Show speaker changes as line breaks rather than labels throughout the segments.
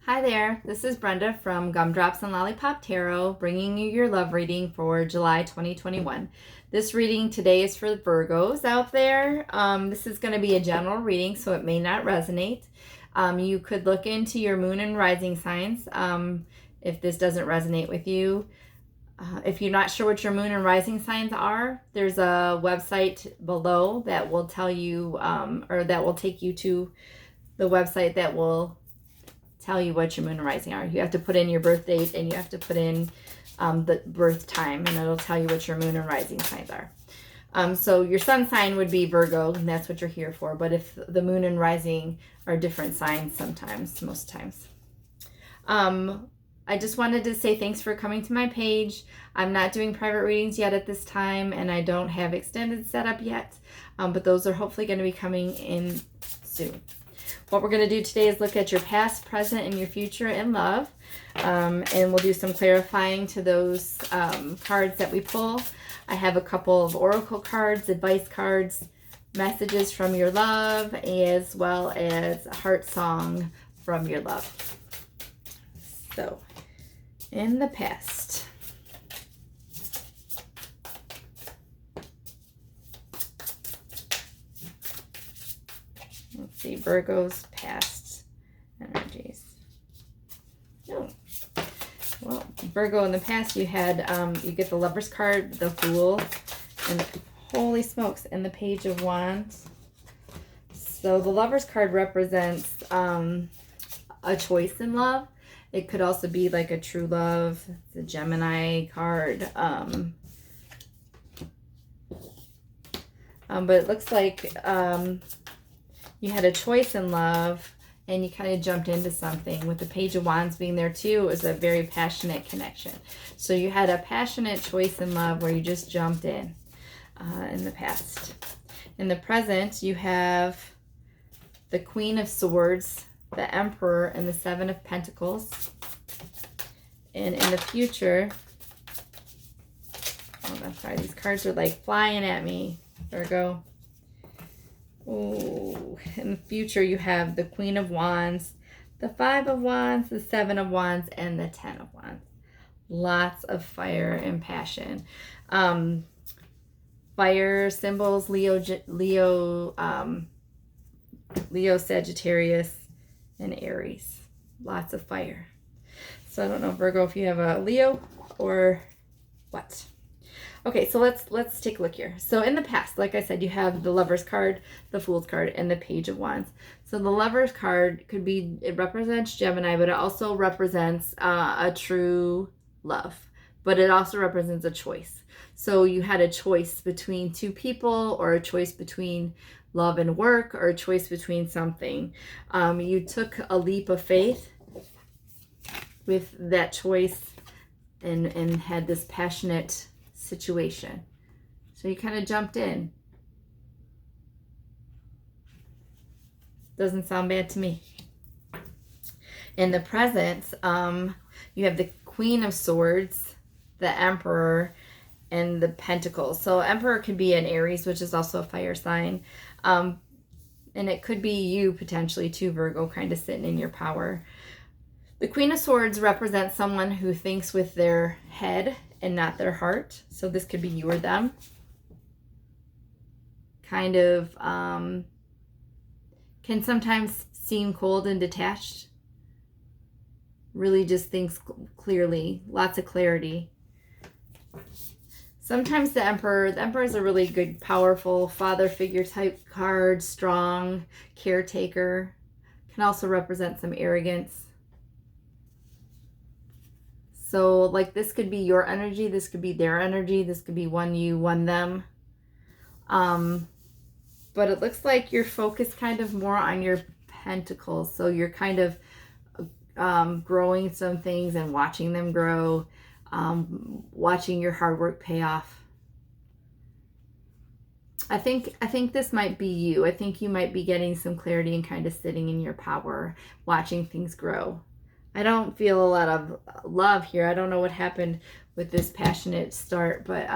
Hi there, this is Brenda from Gumdrops and Lollipop Tarot, bringing you your love reading for July 2021. This reading today is for Virgos out there. This is going to be a general reading, so it may not resonate. You could look into your moon and rising signs if this doesn't resonate with you. If you're not sure what your moon and rising signs are, there's a website below that will tell you, or that will take you to the website that will tell you what your moon and rising are. You have to put in your birth date and you have to put in the birth time, and it'll tell you what your moon and rising signs are. So your sun sign would be Virgo, and that's what you're here for. But if the moon and rising are different signs sometimes, most times. I just wanted to say thanks for coming to my page. I'm not doing private readings yet at this time, and I don't have extended set up yet, but those are hopefully going to be coming in soon. What we're going to do today is look at your past, present, and your future in love. And we'll do some clarifying to those cards that we pull. I have a couple of oracle cards, advice cards, messages from your love, as well as a heart song from your love. So, in the past. Let's see, Virgo's past energies. Oh, well, Virgo in the past, you had, you get the Lover's card, the Fool, and holy smokes, and the Page of Wands. So the Lover's card represents a choice in love. It could also be like a true love. It's a Gemini card. But it looks like you had a choice in love and you kind of jumped into something. With the Page of Wands being there too, it was a very passionate connection. So you had a passionate choice in love where you just jumped in the past. In the present, you have the Queen of Swords, the Emperor, and the Seven of Pentacles. And in the future, oh, I'm sorry, these cards are like flying at me, Virgo. Oh, in the future, you have the Queen of Wands, the Five of Wands, the Seven of Wands, and the Ten of Wands. Lots of fire and passion. Fire symbols, Leo, Sagittarius, and Aries. Lots of fire. So I don't know, Virgo, if you have a Leo or what. Okay, so let's take a look here. So in the past, like I said, you have the Lover's card, the Fool's card, and the Page of Wands. So the Lover's card could be, it represents Gemini, but it also represents a true love. But it also represents a choice. So you had a choice between two people, or a choice between love and work, or a choice between something. You took a leap of faith with that choice and had this passionate situation. So you kind of jumped in. Doesn't sound bad to me. In the present, you have the Queen of Swords, the Emperor, and the Pentacles. So Emperor could be an Aries, which is also a fire sign. And it could be you potentially too, Virgo, kind of sitting in your power. The Queen of Swords represents someone who thinks with their head and not their heart. So this could be you or them. Kind of can sometimes seem cold and detached. Really just thinks clearly. Lots of clarity. Sometimes the Emperor is a really good, powerful father figure type card. Strong, caretaker. Can also represent some arrogance. So like this could be your energy, this could be their energy, this could be one you, one them. But it looks like you're focused kind of more on your pentacles. So you're kind of growing some things and watching them grow, watching your hard work pay off. I think this might be you. I think you might be getting some clarity and kind of sitting in your power, watching things grow. I don't feel a lot of love here. I don't know what happened with this passionate start, but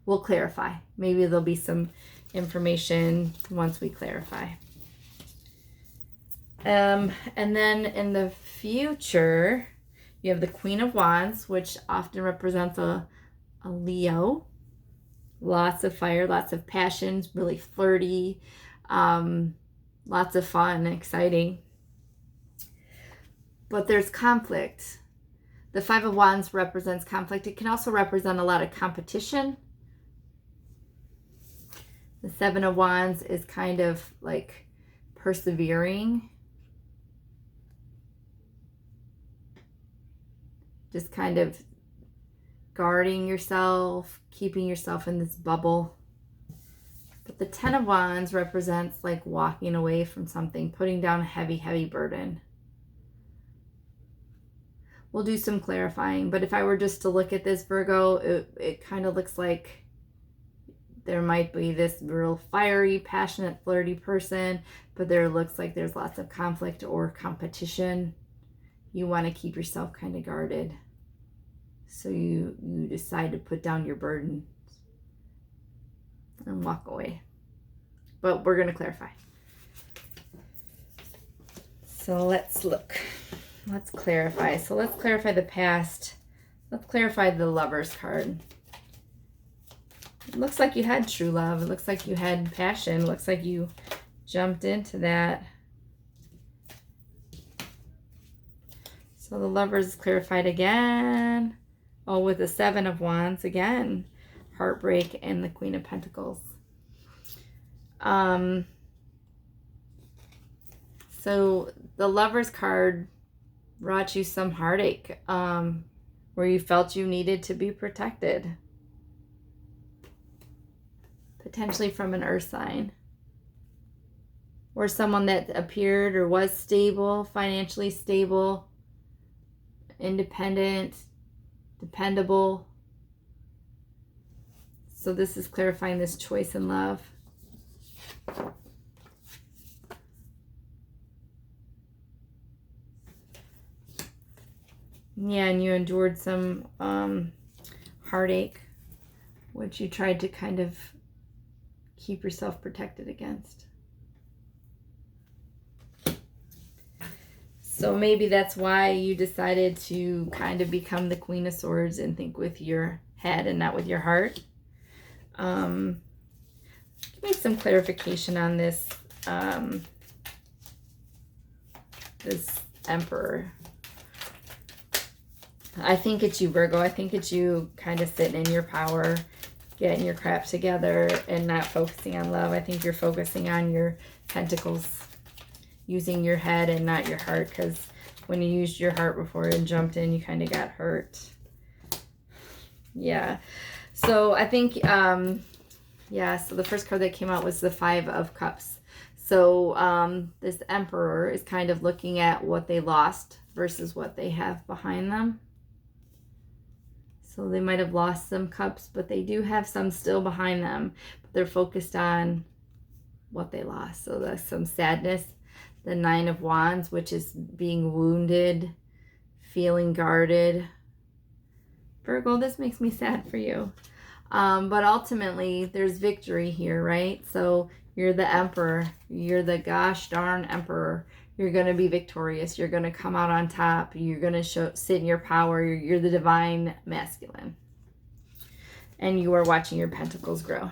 we'll clarify. Maybe there'll be some information once we clarify. And then in the future, you have the Queen of Wands, which often represents a Leo. Lots of fire, lots of passions, really flirty, lots of fun, exciting. But there's conflict. The Five of Wands represents conflict. It can also represent a lot of competition. The Seven of Wands is kind of like persevering. Just kind of guarding yourself, keeping yourself in this bubble. But the Ten of Wands represents like walking away from something, putting down a heavy, heavy burden. We'll do some clarifying, but if I were just to look at this, Virgo, it kind of looks like there might be this real fiery, passionate, flirty person, but there looks like there's lots of conflict or competition. You want to keep yourself kind of guarded. So you decide to put down your burden and walk away. But we're going to clarify. So let's look. Let's clarify. So let's clarify the past. Let's clarify the Lover's card. It looks like you had true love. It looks like you had passion. It looks like you jumped into that. So the Lovers is clarified again. Oh, with the Seven of Wands again. Heartbreak and the Queen of Pentacles. So the Lovers card brought you some heartache, where you felt you needed to be protected. Potentially from an earth sign. Or someone that appeared or was stable, financially stable, independent, dependable. So this is clarifying this choice in love. Yeah, and you endured some heartache, which you tried to kind of keep yourself protected against. So maybe that's why you decided to kind of become the Queen of Swords and think with your head and not with your heart. Make some clarification on this, this Emperor. I think it's you, Virgo. I think it's you kind of sitting in your power, getting your crap together and not focusing on love. I think you're focusing on your pentacles, using your head and not your heart, because when you used your heart before and jumped in, you kind of got hurt. Yeah. So I think, yeah, so the first card that came out was the Five of Cups. So this Emperor is kind of looking at what they lost versus what they have behind them. So they might have lost some cups, but they do have some still behind them. But they're focused on what they lost. So there's some sadness. The Nine of Wands, which is being wounded, feeling guarded. Virgo, this makes me sad for you. But ultimately, there's victory here, right? So you're the Emperor. You're the gosh darn Emperor. You're going to be victorious. You're going to come out on top. You're going to sit in your power. You're the divine masculine. And you are watching your pentacles grow.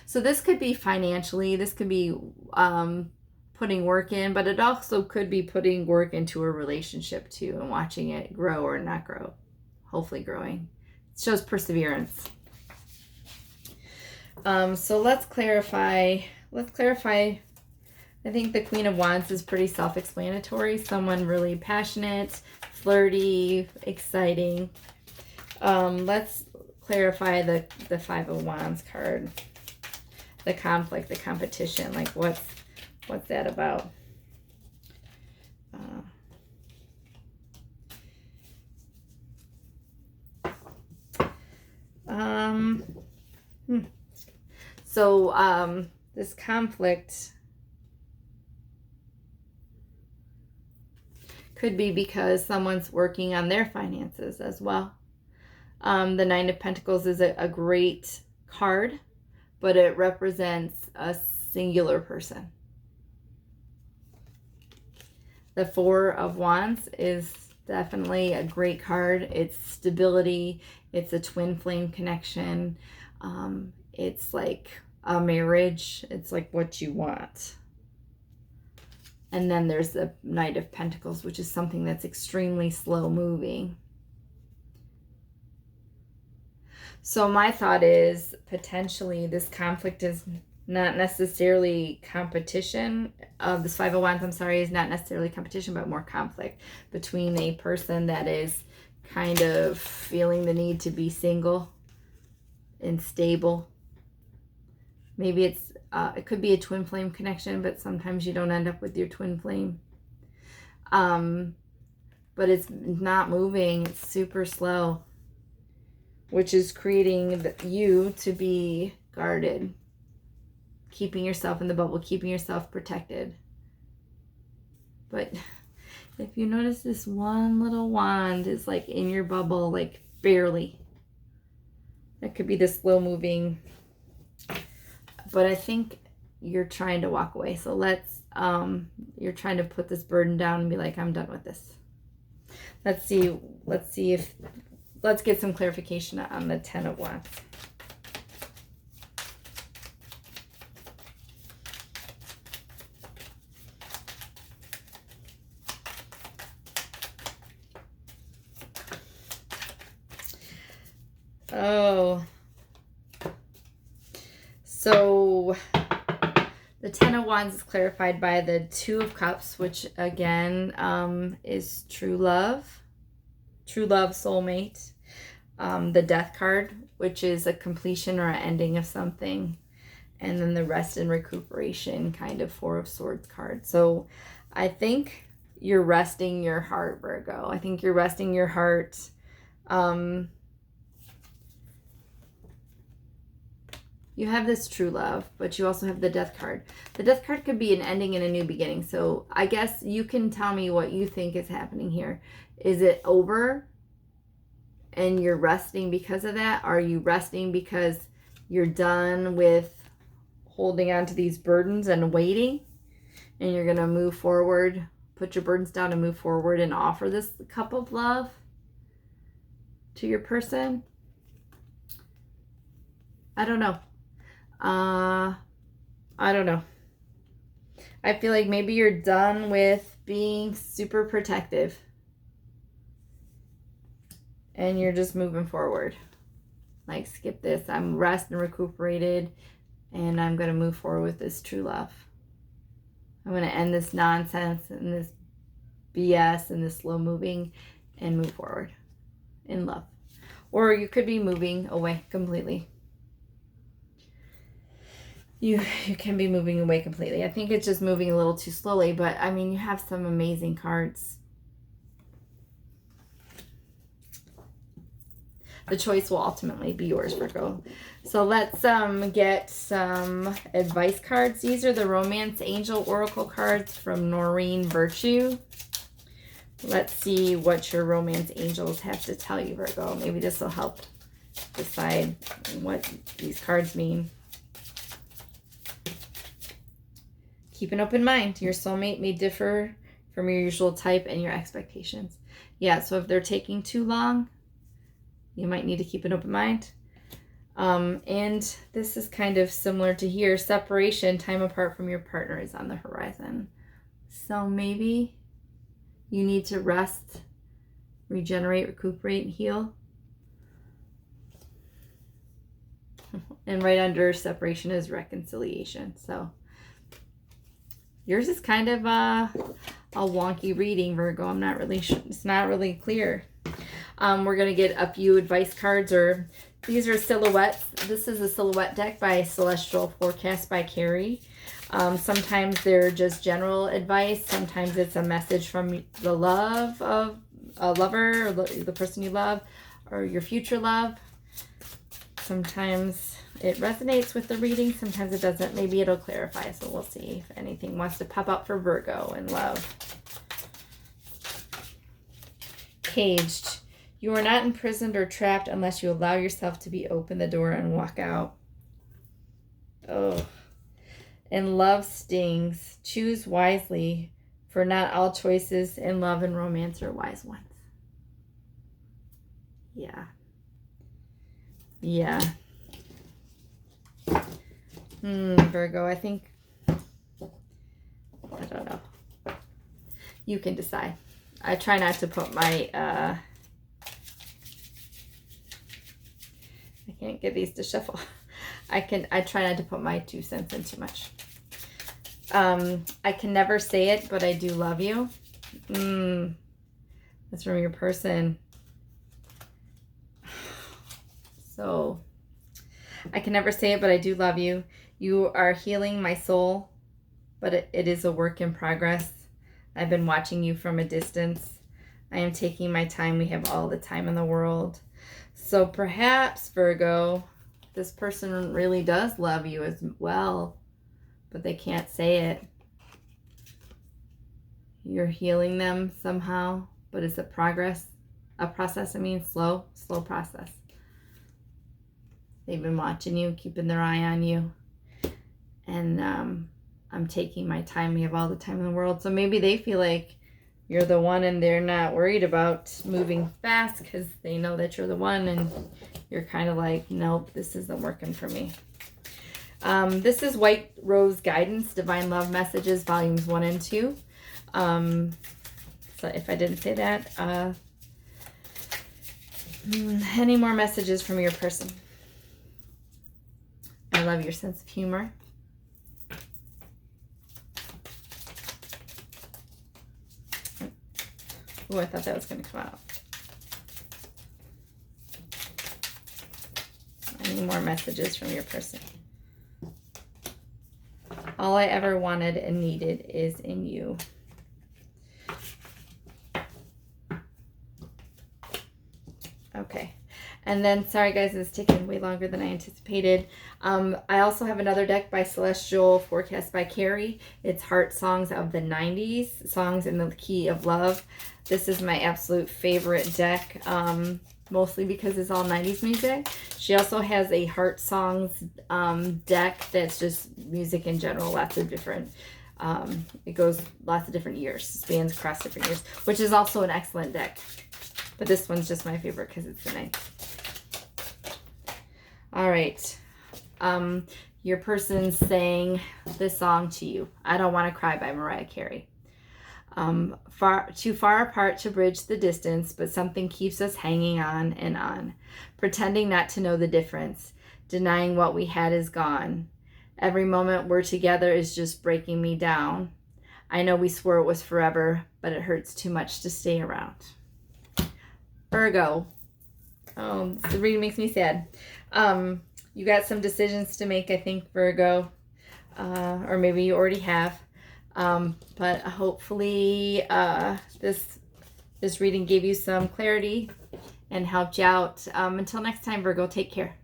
So this could be financially. This could be putting work in. But it also could be putting work into a relationship too and watching it grow or not grow. Hopefully growing. It shows perseverance. So let's clarify. I think the Queen of Wands is pretty self-explanatory. Someone really passionate, flirty, exciting. Let's clarify the Five of Wands card. The conflict, the competition. Like what's that about? So this conflict could be because someone's working on their finances as well. The Nine of Pentacles is a great card, but it represents a singular person. The Four of Wands is definitely a great card. It's stability. It's a twin flame connection. It's like a marriage. It's like what you want. And then there's the Knight of Pentacles, which is something that's extremely slow moving. So my thought is potentially this conflict is not necessarily competition. This Five of Wands, I'm sorry, is not necessarily competition, but more conflict between a person that is kind of feeling the need to be single and stable. Maybe it's it could be a twin flame connection, but sometimes you don't end up with your twin flame. But it's not moving. It's super slow, which is creating you to be guarded. Keeping yourself in the bubble, keeping yourself protected. But if you notice, this one little wand is like in your bubble, like barely. That could be the slow moving. But I think you're trying to walk away. So you're trying to put this burden down and be like, I'm done with this. Let's get some clarification on the Ten of Wands. Oh, so the Ten of Wands is clarified by the Two of Cups, which again is true love, soulmate. The Death card, which is a completion or an ending of something. And then the rest and recuperation kind of Four of Swords card. So I think you're resting your heart, Virgo. I think you're resting your heart. You have this true love, but you also have the Death card. The Death card could be an ending and a new beginning. So I guess you can tell me what you think is happening here. Is it over and you're resting because of that? Are you resting because you're done with holding on to these burdens and waiting, and you're going to move forward, put your burdens down and move forward and offer this cup of love to your person? I don't know. I don't know. I feel like maybe you're done with being super protective and you're just moving forward. Like, skip this. I'm rest and recuperated, and I'm going to move forward with this true love. I'm going to end this nonsense and this BS and this slow moving and move forward in love. Or you could be moving away completely. You can be moving away completely. I think it's just moving a little too slowly, but I mean, you have some amazing cards. The choice will ultimately be yours, Virgo. So let's get some advice cards. These are the Romance Angel Oracle cards from Doreen Virtue. Let's see what your romance angels have to tell you, Virgo. Maybe this will help decide what these cards mean. Keep an open mind. Your soulmate may differ from your usual type and your expectations. Yeah, so if they're taking too long, you might need to keep an open mind. And this is kind of similar to here. Separation, time apart from your partner is on the horizon. So maybe you need to rest, regenerate, recuperate, and heal. And right under separation is reconciliation. So yours is kind of a wonky reading, Virgo. I'm not really sure. It's not really clear. We're going to get a few advice cards, or these are silhouettes. This is a silhouette deck by Celestial Forecast by Carrie. Sometimes they're just general advice. Sometimes it's a message from the love of a lover, or the person you love, or your future love. Sometimes it resonates with the reading. Sometimes it doesn't. Maybe it'll clarify. So we'll see if anything wants to pop up for Virgo in love. Caged. You are not imprisoned or trapped unless you allow yourself to be open the door and walk out. Oh. And love stings. Choose wisely, For not all choices in love and romance are wise ones. Yeah. Yeah. Virgo, I think, I don't know. You can decide. I try not to put my, I can't get these to shuffle. I try not to put my 2 cents in too much. I can never say it, but I do love you. That's from your person. So, I can never say it, but I do love you. You are healing my soul, but it is a work in progress. I've been watching you from a distance. I am taking my time. We have all the time in the world. So perhaps, Virgo, this person really does love you as well, but they can't say it. You're healing them somehow, but it's a process, slow process. They've been watching you, keeping their eye on you. And I'm taking my time. We have all the time in the world. So maybe they feel like you're the one and they're not worried about moving fast because they know that you're the one, and you're kind of like, nope, this isn't working for me. This is White Rose Guidance, Divine Love Messages, Volumes 1 and 2. So if I didn't say that, any more messages from your person? I love your sense of humor. Oh, I thought that was going to come out. Any more messages from your person? All I ever wanted and needed is in you. Okay. And then, sorry guys, it's taking way longer than I anticipated. I also have another deck by Celestial, Forecast by Carrie. It's Heartsongs of the 90s, songs in the key of love. This is my absolute favorite deck, mostly because it's all 90s music. She also has a Heartsongs deck that's just music in general, lots of different, it goes lots of different years, spans across different years, which is also an excellent deck. But this one's just my favorite because it's the 90s. All right. Your person's saying this song to you. I Don't Want to Cry by Mariah Carey. Too far apart to bridge the distance, but something keeps us hanging on and on. Pretending not to know the difference. Denying what we had is gone. Every moment we're together is just breaking me down. I know we swore it was forever, but it hurts too much to stay around. Virgo. Oh, this reading makes me sad. You got some decisions to make, I think, Virgo. Or maybe you already have. But hopefully this reading gave you some clarity and helped you out. Until next time, Virgo, take care.